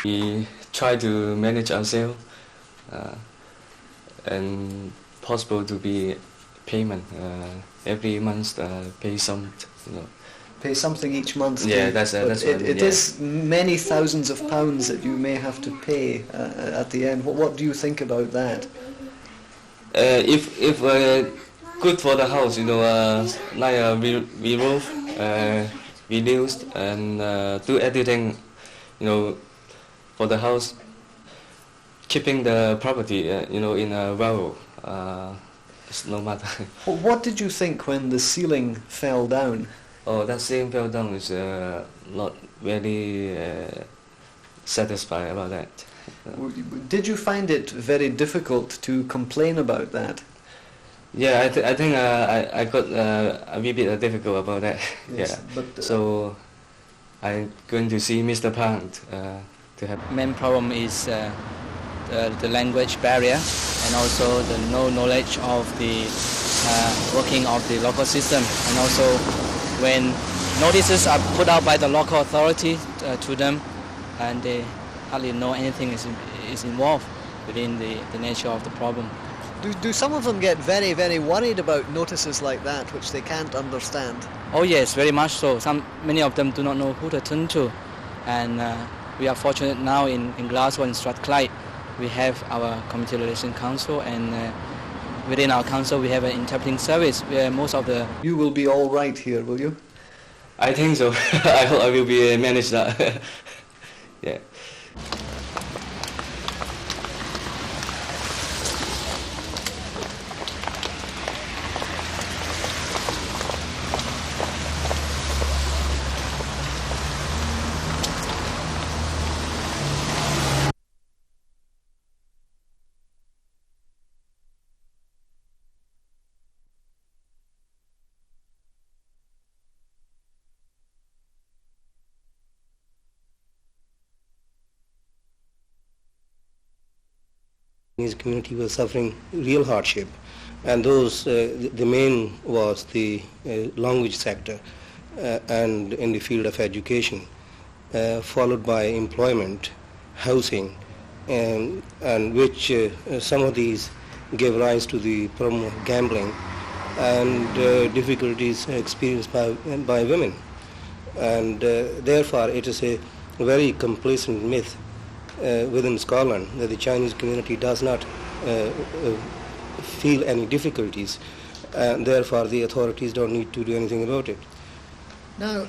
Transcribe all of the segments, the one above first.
We try to manage ourselves and possible to be payment every month, pay some, Pay something each month. Yeah, that's what I mean, It is many thousands of pounds that you may have to pay at the end. What do you think about that? If good for the house, like we roof, reduced and do everything, for the house, keeping the property, in a row. It's no matter. What did you think when the ceiling fell down? Oh, that ceiling fell down is not very satisfied about that. Did you find it very difficult to complain about that? Yeah, I think I got a wee bit difficult about that. Yes, yeah. But, so I'm going to see Mr. Pant to have. Main problem is the language barrier and also the no knowledge of the working of the local system, and also when notices are put out by the local authority to them, and they hardly know anything is involved within the nature of the problem. Do some of them get very, very worried about notices like that, which they can't understand? Oh yes, very much so. Many of them do not know who to turn to, and we are fortunate now in Glasgow and Strathclyde. We have our Community Relations Council, and within our council we have an interpreting service where most of the... You will be all right here, will you? I think so. I hope I will be manage that. Yeah. Chinese community was suffering real hardship, and those the main was the language sector and in the field of education, followed by employment, housing, and which some of these gave rise to the problem of gambling and difficulties experienced by women, and therefore it is a very complacent myth within Scotland that the Chinese community does not feel any difficulties, and therefore the authorities don't need to do anything about it. Now,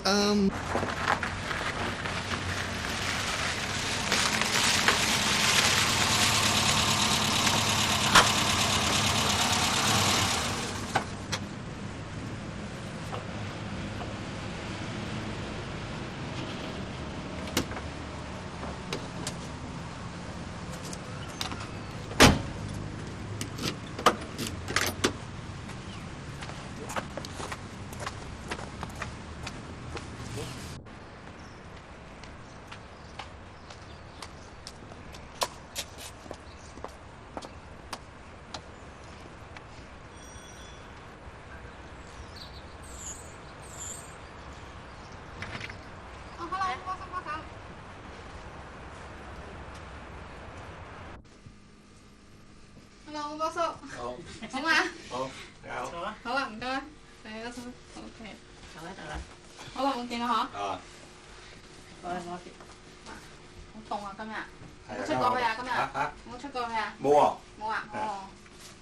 Hello, boss. Không à? Hả bạn coi. Đây đó thôi. Ok. Hả bạn tiền hả? Rồi, ngồi đi. Không tùng à các mẹ. Muốn出過去啊，今日？冇出過去啊？冇啊。冇啊。哦。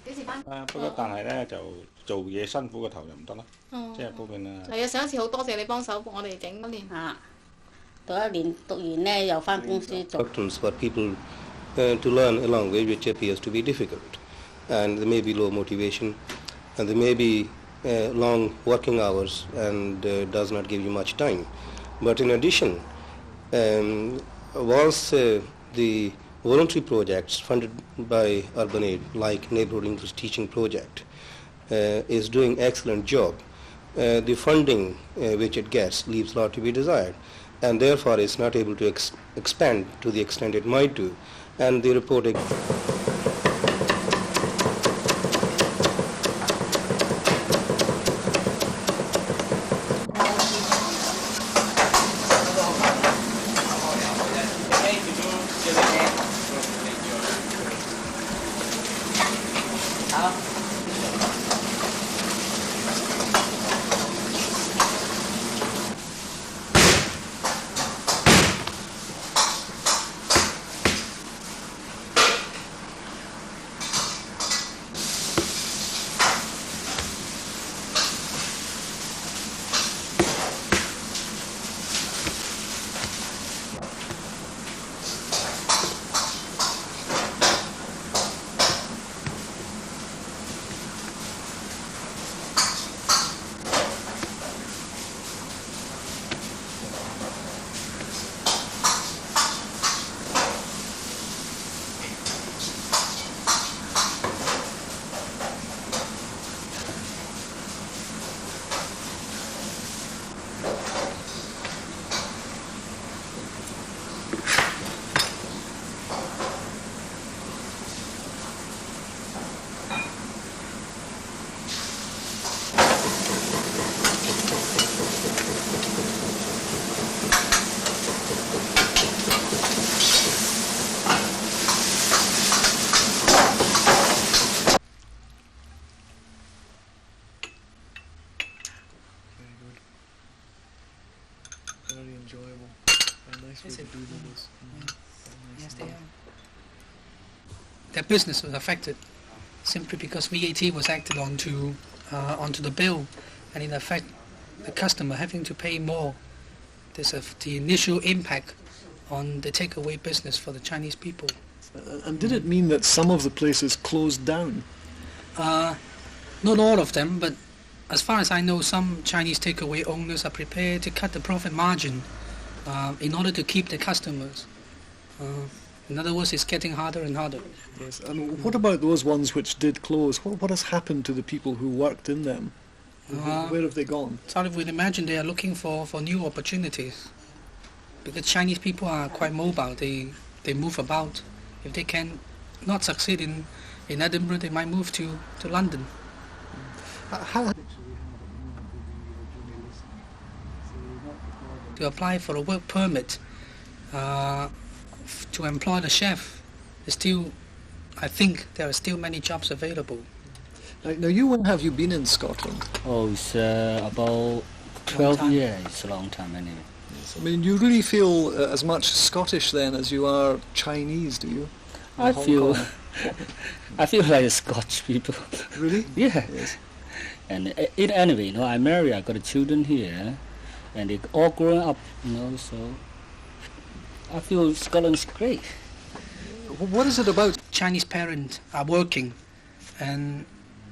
幾時返？不過但係咧就做嘢辛苦個頭就唔得啦。即係嗰邊啊。係啊，上一次好多謝你幫手幫我哋整嗰年。啊，讀一年讀完咧又返公司做。For people to learn a language which appears to be difficult, and there may be low motivation, and there may be long working hours, and does not give you much time. But in addition, once the voluntary projects funded by Urban Aid, like Neighbourhood English Teaching Project, is doing excellent job, the funding which it gets leaves a lot to be desired, and therefore it's not able to expand to the extent it might do. And the reporting Very enjoyable. Very nice way to do this. Yes, they are. Their business was affected simply because VAT was acted onto the bill, and in effect, the customer having to pay more. This is the initial impact on the takeaway business for the Chinese people. And did it mean that some of the places closed down? Not all of them, but as far as I know, some Chinese takeaway owners are prepared to cut the profit margin in order to keep the customers. In other words, it's getting harder and harder. Yes. And what about those ones which did close? What has happened to the people who worked in them? Where have they gone? So we'd imagine they are looking for new opportunities. Because Chinese people are quite mobile. They move about. If they can not succeed in Edinburgh, they might move to London. To apply for a work permit to employ the chef, I think there are still many jobs available. Now, when have you been in Scotland? Oh, it's about 12 years. It's a long time anyway. Yes. I mean, you really feel as much Scottish then as you are Chinese, do you? I feel like Scotch people. Really? Yeah. Yes. And anyway, I married, I got children here, and they all grown up, so I feel Scotland's great. What is it about? Chinese parents are working, and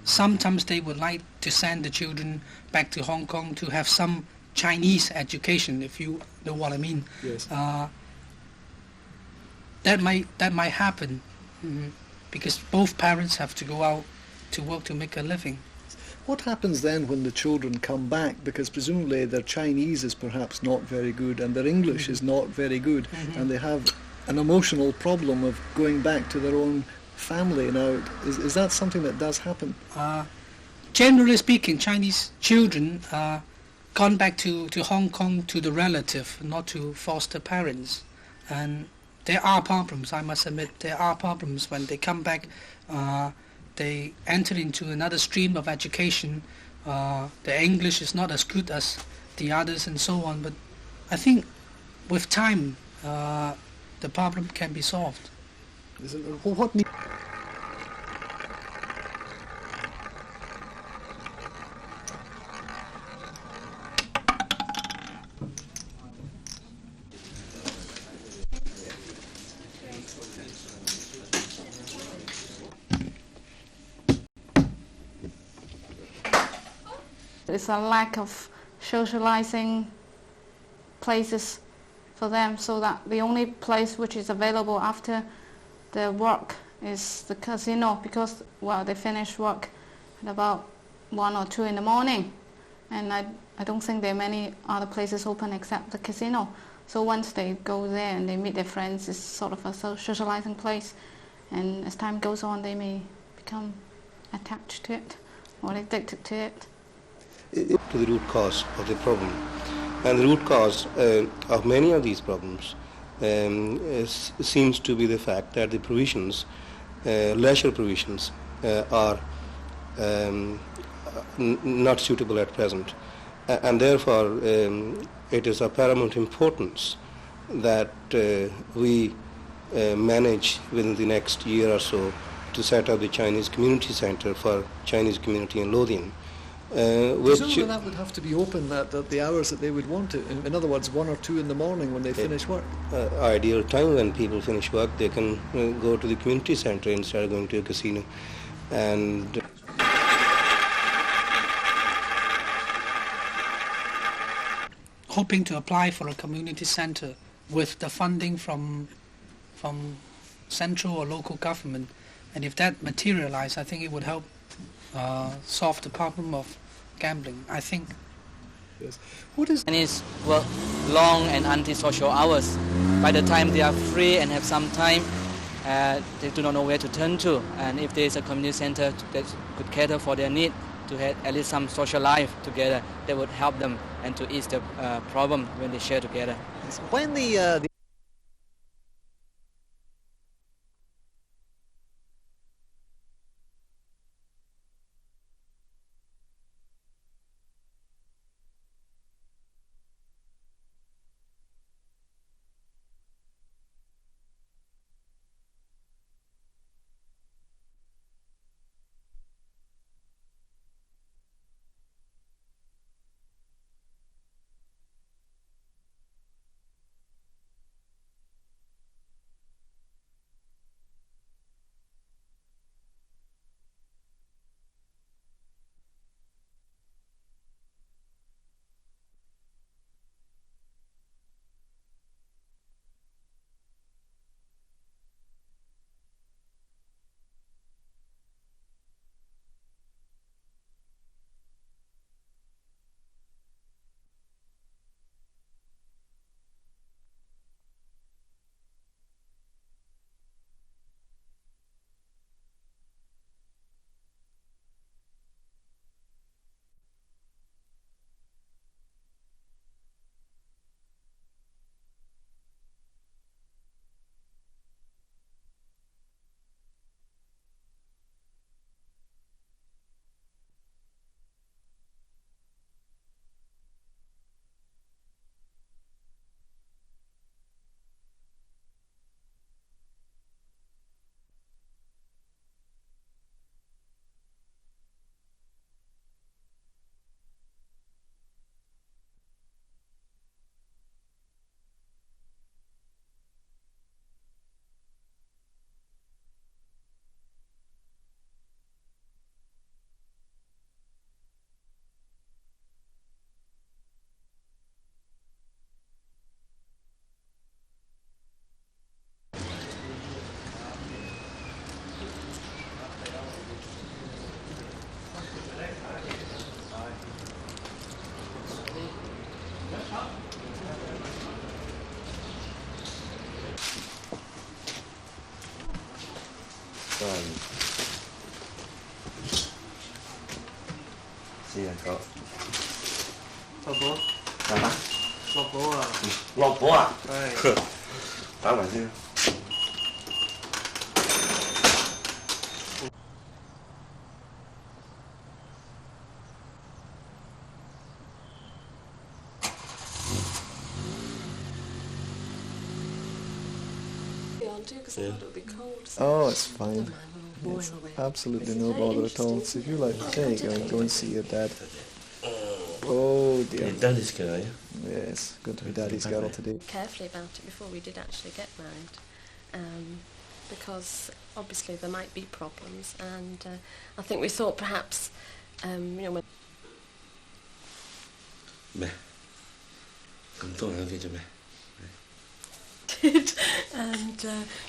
sometimes they would like to send the children back to Hong Kong to have some Chinese education, if you know what I mean. Yes. That might happen because both parents have to go out to work to make a living. What happens then when the children come back? Because presumably their Chinese is perhaps not very good and their English is not very good, and they have an emotional problem of going back to their own family. Now, is that something that does happen? Generally speaking, Chinese children gone back to Hong Kong to the relative, not to foster parents. And there are problems, I must admit, there are problems when they come back. They enter into another stream of education. The English is not as good as the others and so on. But I think with time, the problem can be solved. What It's a lack of socializing places for them, so that the only place which is available after the work is the casino, because they finish work at about 1 or 2 in the morning, and I don't think there are many other places open except the casino. So once they go there and they meet their friends, it's sort of a socializing place, and as time goes on they may become attached to it or addicted to it. To the root cause of the problem. And the root cause of many of these problems seems to be the fact that the provisions, leisure provisions, are not suitable at present. And therefore, it is of paramount importance that we manage within the next year or so to set up the Chinese Community Centre for Chinese community in Lothian. Presumably that would have to be open at the hours that they would want it. In other words, 1 or 2 in the morning when they finish work. Ideal time when people finish work, they can go to the community centre instead of going to a casino. And hoping to apply for a community centre with the funding from central or local government, and if that materializes, I think it would help solve the problem of gambling, I think. Yes. What is Chinese work long and antisocial hours. By the time they are free and have some time, they do not know where to turn to. And if there is a community center that could cater for their need to have at least some social life together, that would help them and to ease the problem when they share together. when the Oh, it's fine. It's absolutely no bother at all. So if you like, there you go and see your dad. Oh dear. Your daddy's girl, yeah? Yes, going to be daddy's girl today. Carefully about it before we did actually get married, because obviously there might be problems, and I think we thought perhaps, when... and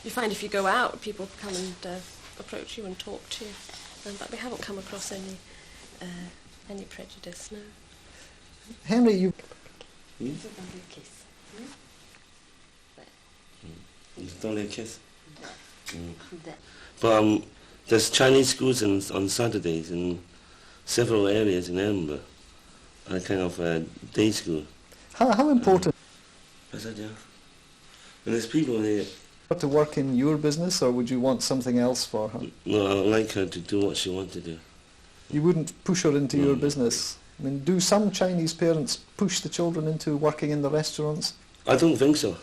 you find if you go out, people come and approach you and talk to you, but we haven't come across any prejudice, no. Henry, you... It's only a kiss. It's only a kiss? But there's Chinese schools on Saturdays in several areas in Edinburgh, a kind of day school. How important... What's that, yeah? And there's people here. To work in your business, or would you want something else for her? No, I would like her to do what she wants to do. You wouldn't push her into your business. I mean, do some Chinese parents push the children into working in the restaurants? I don't think so.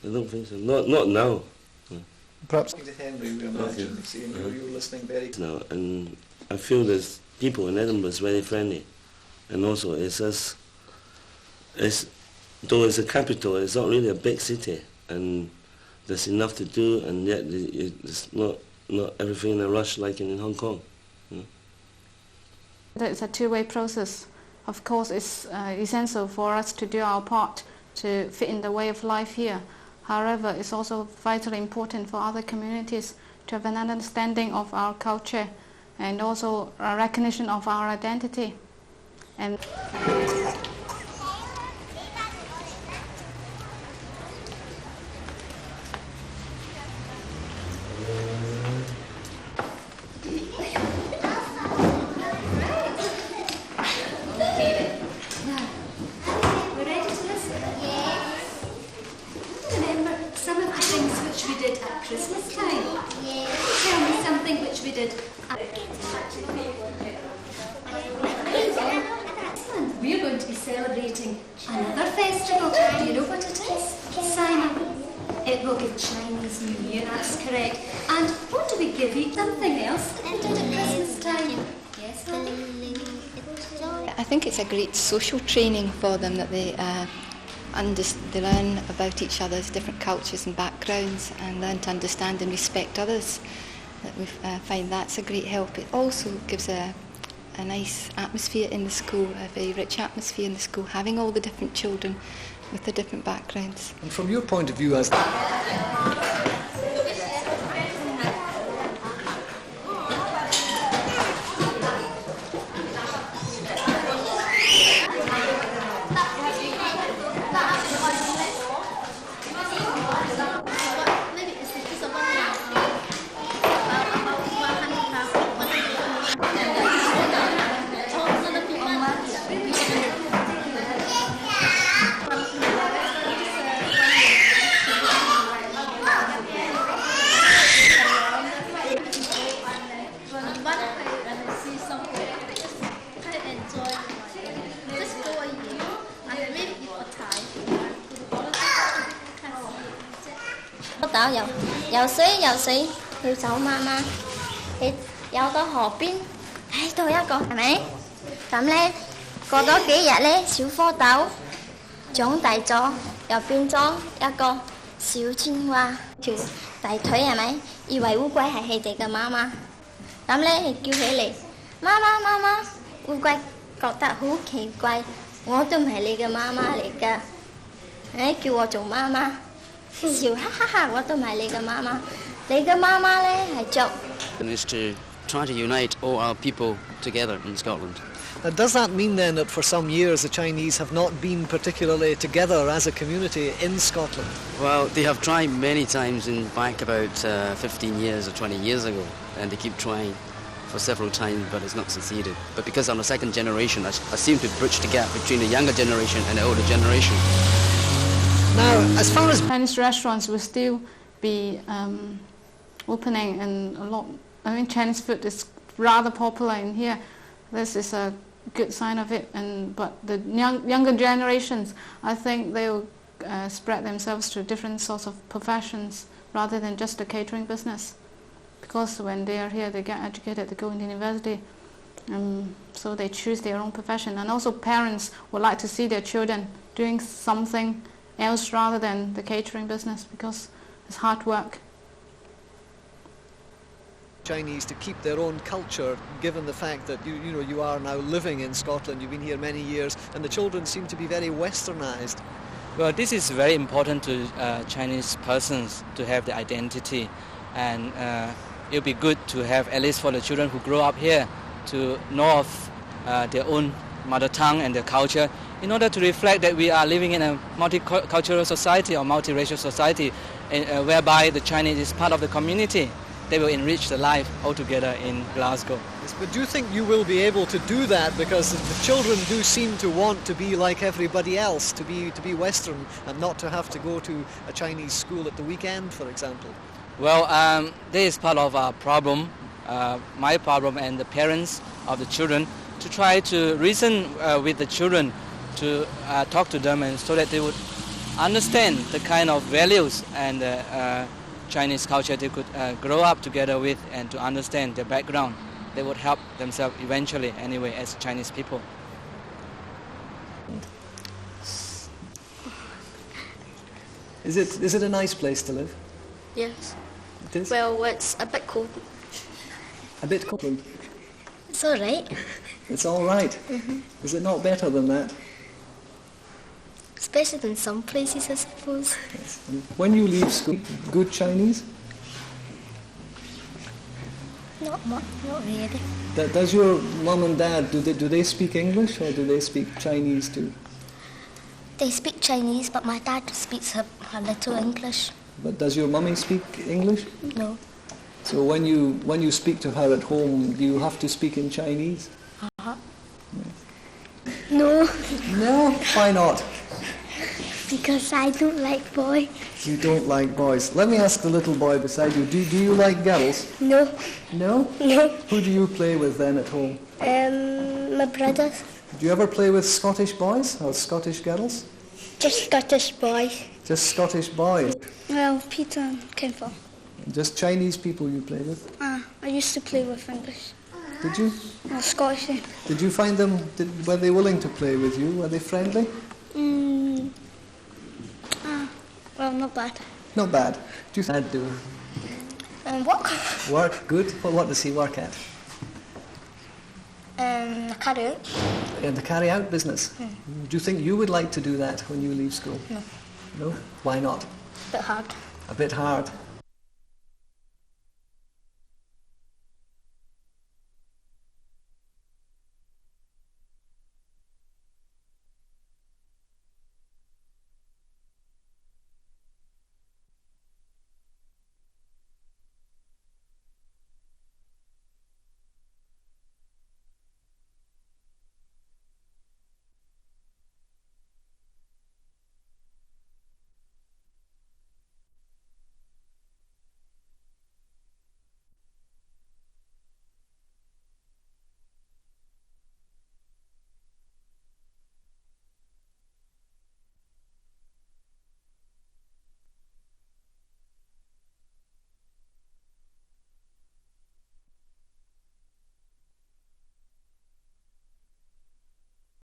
I don't think so. Not now. Perhaps Henry, we imagine, seeing you were listening very... No, and I feel that people in Edinburgh is very friendly. And also, though it's a capital, it's not really a big city. And there's enough to do, and yet it's not everything in a rush like in Hong Kong. It's a two-way process. Of course, it's essential for us to do our part to fit in the way of life here. However, it's also vitally important for other communities to have an understanding of our culture and also a recognition of our identity. And Christmas time? Yeah. Tell me something which we did. We're going to be celebrating another festival. Do you know what it is, Simon? It will be Chinese New Year, that's correct. And what do we give you? Something else that we did at Christmas time? Yes, I think it's a great social training for them that they learn about each other's different cultures and backgrounds and learn to understand and respect others. That we find that's a great help. It also gives a nice atmosphere in the school, a very rich atmosphere in the school, having all the different children with the different backgrounds. And from your point of view as...游水要走媽媽，你有個河邊喺度一個係咪？咁咧過多幾日咧，小蝌蚪長大咗，又變咗一個小青蛙，條大腿係咪？以為烏龜係佢哋嘅媽媽，咁咧叫起嚟，媽媽，烏龜覺得好奇怪，我都唔係你嘅媽媽嚟㗎，誒叫我做媽媽。笑哈哈哈！我都唔係你嘅媽媽，你嘅媽媽咧係着。Is to try to unite all our people together in Scotland. Now, does that mean then that for some years the Chinese have not been particularly together as a community in Scotland? Well, they have tried many times back about 15 years or 20 years ago, and they keep trying for several times, but it's not succeeded. But because I'm a second generation, I seem to bridge the gap between the younger generation and the older generation. Now, as far as Chinese restaurants will still be opening, and a lot, I mean, Chinese food is rather popular in here. This is a good sign of it. But the younger generations, I think they will spread themselves to different sorts of professions rather than just the catering business. Because when they are here, they get educated, they go into university, so they choose their own profession. And also, parents would like to see their children doing something else rather than the catering business, because it's hard work. Chinese to keep their own culture, given the fact that you are now living in Scotland, you've been here many years, and the children seem to be very westernized. Well, this is very important to Chinese persons to have the identity, and it would be good to have, at least for the children who grow up here, to know of their own mother tongue and their culture, in order to reflect that we are living in a multicultural society or multiracial society, whereby the Chinese is part of the community. They will enrich the life altogether in Glasgow. Yes, but do you think you will be able to do that? Because the children do seem to want to be like everybody else, to be Western and not to have to go to a Chinese school at the weekend, for example. Well, this is part of our problem, my problem and the parents of the children to try to reason with the children, to talk to them, and so that they would understand the kind of values and Chinese culture they could grow up together with, and to understand their background. They would help themselves eventually anyway as Chinese people. Is it a nice place to live? Yes. It is? Well, it's a bit cold. A bit cold? It's all right. It's all right? Is it not better than that? It's better than some places, I suppose. Yes. And when you leave school, good Chinese? Not much, not really. Does your mum and dad, do they speak English or do they speak Chinese too? They speak Chinese, but my dad speaks a little English. But does your mummy speak English? No. So when you speak to her at home, do you have to speak in Chinese? Uh-huh. No. No? Why not? Because I don't like boys. You don't like boys. Let me ask the little boy beside you, do you like girls? No. No? No. Who do you play with then at home? My brothers. Do you ever play with Scottish boys or Scottish girls? Just Scottish boys. Just Scottish boys? Well, Peter and Kemper. Just Chinese people you play with? I used to play with English. Did you? Well, Scottish. Did you find them, were they willing to play with you? Were they friendly? Well, not bad. Not bad. Do you dad do? Work. Work, good. What does he work at? Carry out. In the carry-out business. Do you think you would like to do that when you leave school? No. No? Why not? A bit hard. A bit hard.